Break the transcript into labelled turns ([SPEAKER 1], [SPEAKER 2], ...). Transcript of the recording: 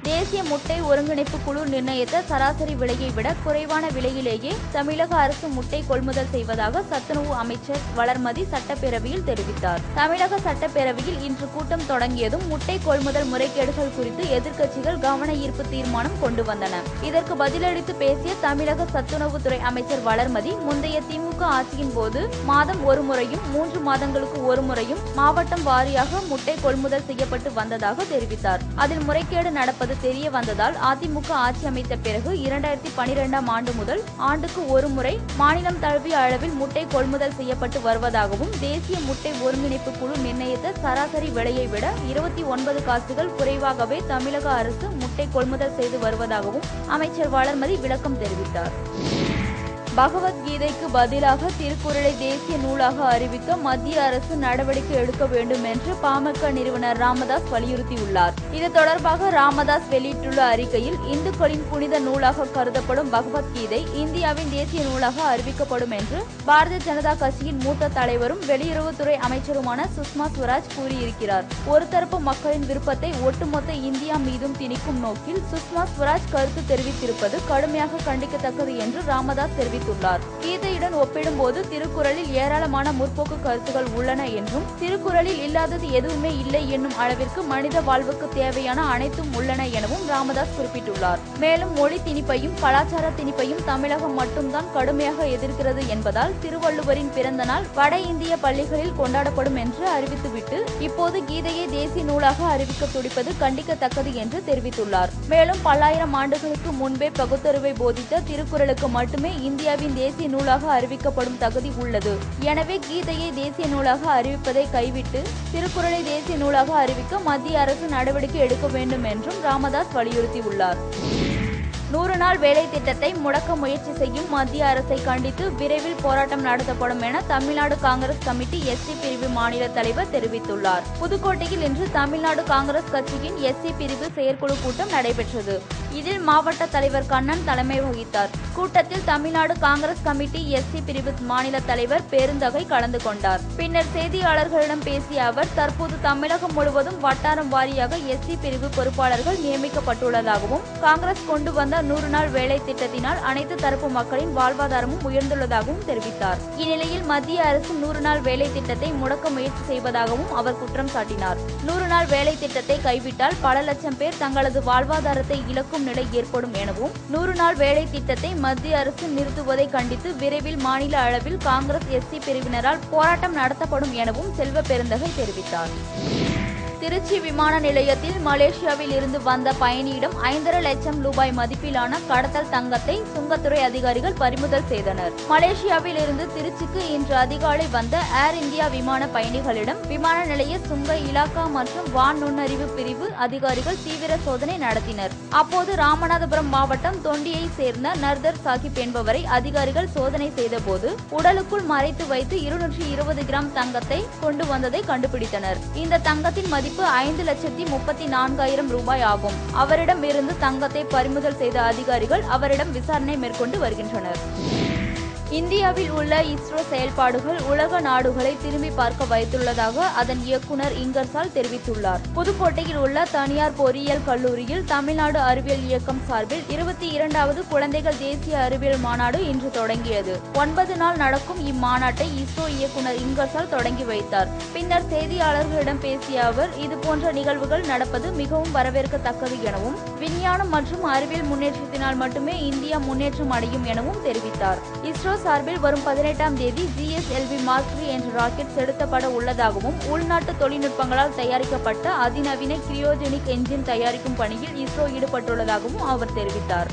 [SPEAKER 1] தேசிய முட்டை ஒருங்கிணைப்பு குழு நிர்ணயித்த சராசரி விலையை விட குறைவான விலையிலேயே தமிழக அரசு முட்டை கொள்முதல் செய்வதாக சத்துணவு அமைச்சர் வளர்மதி சட்டப்பேரவையில் தெரிவித்தார். தமிழக சட்டப்பேரவையில் இன்று கூட்டம் தொடங்கியதும் முட்டை கொள்முதல் முறைகேடுகள் குறித்து எதிர்க்கட்சிகள் கவன ஈர்ப்பு தீர்மானம் கொண்டு வந்தன. இதற்கு பதிலளித்து பேசிய தமிழக சத்துணவுத்துறை அமைச்சர் வளர்மதி, முந்தைய திமுக ஆட்சியின் போது மாதம் ஒரு முறையும் 3 மாதங்களுக்கு ஒரு முறையும் மாவட்டம் வாரியாக முட்டை கொள்முதல் செய்யப்பட்டு வந்ததாக தெரிவித்தார். அதில் முறைகேடு நடப்பது தெரிய வந்ததால் அதிமுக ஆட்சி அமைத்த பிறகு 2012ஆம் ஆண்டு முதல் ஆண்டுக்கு ஒரு முறை மாநிலம் தழுவிய அளவில் முட்டை கொள்முதல் செய்யப்பட்டு வருவதாகவும், தேசிய முட்டை ஒருங்கிணைப்பு குழு நிர்ணயித்த சராசரி விலையை விட 29 காசுகள் குறைவாகவே தமிழக அரசு முட்டை கொள்முதல் செய்து வருவதாகவும் அமைச்சர் வளர்மதி விளக்கம் தெரிவித்தார். பகவத்கீதைக்கு பதிலாக திருக்குறளை தேசிய நூலாக அறிவிக்க மத்திய அரசு நடவடிக்கை எடுக்க வேண்டும் என்று பாமக நிறுவனர் ராமதாஸ் வலியுறுத்தியுள்ளார். இது தொடர்பாக ராமதாஸ் வெளியிட்டுள்ள அறிக்கையில், இந்துக்களின் புனித நூலாக கருதப்படும் பகவத்கீதை இந்தியாவின் தேசிய நூலாக அறிவிக்கப்படும் என்று பாரதிய ஜனதா கட்சியின் மூத்த தலைவரும் வெளியுறவுத்துறை அமைச்சருமான சுஷ்மா ஸ்வராஜ் கூறியிருக்கிறார். ஒரு தரப்பு மக்களின் விருப்பத்தை ஒட்டுமொத்த இந்தியா மீதும் திணிக்கும் நோக்கில் சுஷ்மா ஸ்வராஜ் கருத்து தெரிவித்திருப்பது கடுமையாக கண்டிக்கத்தக்கது என்று ராமதாஸ் தெரிவித்தார். கீதையுடன் ஒப்பிடும்போது திருக்குறளில் ஏராளமான முற்போக்கு கருத்துகள் உள்ளன என்றும், திருக்குறளில் இல்லாதது எதுவுமே இல்லை என்னும் அளவிற்கு மனித வாழ்வுக்கு தேவையான அனைத்தும் உள்ளன எனவும் ராமதாஸ் குறிப்பிட்டுள்ளார். மேலும் மொழி திணிப்பையும் கலாச்சார திணிப்பையும் தமிழகம் மட்டும்தான் கடுமையாக எதிர்க்கிறது என்பதால் திருவள்ளுவரின் பிறந்த நாள் வட இந்திய பள்ளிகளில் கொண்டாடப்படும் என்று அறிவித்துவிட்டு இப்போது கீதையை தேசிய நூலாக அறிவிக்க துடிப்பது கண்டிக்கத்தக்கது என்று தெரிவித்துள்ளார். மேலும் பல்லாயிரம் ஆண்டுகளுக்கு முன்பே பகுத்தறிவை போதித்த திருக்குறளுக்கு மட்டுமே இந்தியாவின் தேசிய நூலாக அறிவிக்கப்படும் தகுதி உள்ளது. எனவே கீதையை தேசிய நூலாக அறிவிப்பதை கைவிட்டு திருக்குறளை தேசிய நூலாக அறிவிக்க மத்திய அரசு நடவடிக்கை எடுக்க வேண்டும் என்றும் ராமதாஸ் வலியுறுத்தியுள்ளார். 100 நாள் வேலை திட்டத்தை முடக்க முயற்சி செய்யும் மத்திய அரசை கண்டித்து விரைவில் போராட்டம் நடத்தப்படும் என தமிழ்நாடு காங்கிரஸ் கமிட்டி எஸ்சி பிரிவு மாநில தலைவர் தெரிவித்துள்ளார். புதுக்கோட்டையில் இன்று தமிழ்நாடு காங்கிரஸ் கட்சியின் எஸ்சி பிரிவு செயற்குழு கூட்டம் நடைபெற்றது. இதில் மாவட்ட தலைவர் கண்ணன் தலைமை வகித்தார். கூட்டத்தில் தமிழ்நாடு காங்கிரஸ் கமிட்டி எஸ்சி பிரிவு மாநில தலைவர் பெருந்தகை கலந்து கொண்டார். பின்னர் செய்தியாளர்களிடம் பேசிய அவர், தற்போது தமிழகம் முழுவதும் வட்டாரம் வாரியாக எஸ்சி பிரிவு பொறுப்பாளர்கள் நியமிக்கப்பட்டுள்ளதாகவும், காங்கிரஸ் கொண்டு வந்த 100 நாள் வேலை திட்டத்தினால் அனைத்து தரப்பு மக்களின் வாழ்வாதாரமும் உயர்ந்துள்ளதாகவும் தெரிவித்தார். இந்நிலையில் மத்திய அரசு 100 நாள் வேலை திட்டத்தை முடக்க முயற்சி செய்வதாகவும் அவர் குற்றம் சாட்டினார். 100 நாள் வேலை திட்டத்தை கைவிட்டால் பல லட்சம் பேர் தங்களது வாழ்வாதாரத்தை இழக்கும் நிலை ஏற்படும் எனவும், 100 நாள் வேலை திட்டத்தை மத்திய அரசு நிறுத்துவதை கண்டித்து விரைவில் மாநில அளவில் காங்கிரஸ் எஸ்சி பிரிவினரால் போராட்டம் நடத்தப்படும் எனவும் செல்வ பெருந்தகை தெரிவித்தார். திருச்சி விமான நிலையத்தில் மலேசியாவில் இருந்து வந்த பயணியிடம் 5,5 லட்சம் ரூபாய் மதிப்பிலான கடத்தல் தங்கத்தை சுங்கத்துறை அதிகாரிகள் பறிமுதல் செய்தனர். மலேசியாவில் இருந்து திருச்சிக்கு இன்று அதிகாலை வந்த ஏர் இந்தியா விமான பயணிகளிடம் விமான நிலைய சுங்க இலாகா மற்றும் வான் நுண்ணறிவு பிரிவு அதிகாரிகள் தீவிர சோதனை நடத்தினர். அப்போது ராமநாதபுரம் மாவட்டம் தொண்டியை சேர்ந்த நர்தர் சாஹிப் என்பவரை அதிகாரிகள் சோதனை செய்தபோது உடலுக்குள் மறைத்து வைத்து 220 கிராம் தங்கத்தை கொண்டு வந்ததை கண்டுபிடித்தனர். இந்த தங்கத்தின் மதிப்பு 5,34,000 ரூபாய் ஆகும். அவரிடம் இருந்து தங்கத்தை பறிமுதல் செய்த அதிகாரிகள் அவரிடம் விசாரணை மேற்கொண்டு வருகின்றனர். இந்தியாவில் உள்ள இஸ்ரோ செயல்பாடுகள் உலக நாடுகளை திரும்பி பார்க்க வைத்துள்ளதாக அதன் இயக்குநர் இங்கர்சால் தெரிவித்துள்ளார். புதுக்கோட்டையில் உள்ள தனியார் பொறியியல் கல்லூரியில் தமிழ்நாடு அறிவியல் இயக்கம் சார்பில் 22வது குழந்தைகள் தேசிய அறிவியல் மாநாடு இன்று தொடங்கியது. 9 நாள் நடக்கும் இம்மாநாட்டை இஸ்ரோ இயக்குநர் இங்கர்சால் தொடங்கி வைத்தார். பின்னர் செய்தியாளர்களிடம் பேசிய அவர், இதுபோன்ற நிகழ்வுகள் நடப்பது மிகவும் வரவேற்கத்தக்கது எனவும், விஞ்ஞானம் மற்றும் அறிவியல் முன்னேற்றத்தினால் மட்டுமே இந்தியா முன்னேற்றம் அடையும் எனவும் தெரிவித்தார். இஸ்ரோ சார்பில் வரும் 18ஆம் தேதி GSLV Mark 3 என்ற ராக்கெட் செலுத்தப்பட உள்ளதாகவும், உள்நாட்டு தொழில்நுட்பங்களால் தயாரிக்கப்பட்ட அதிநவீன கிரியோஜெனிக் என்ஜின் தயாரிக்கும் பணியில் இஸ்ரோ ஈடுபட்டுள்ளதாகவும் அவர் தெரிவித்தார்.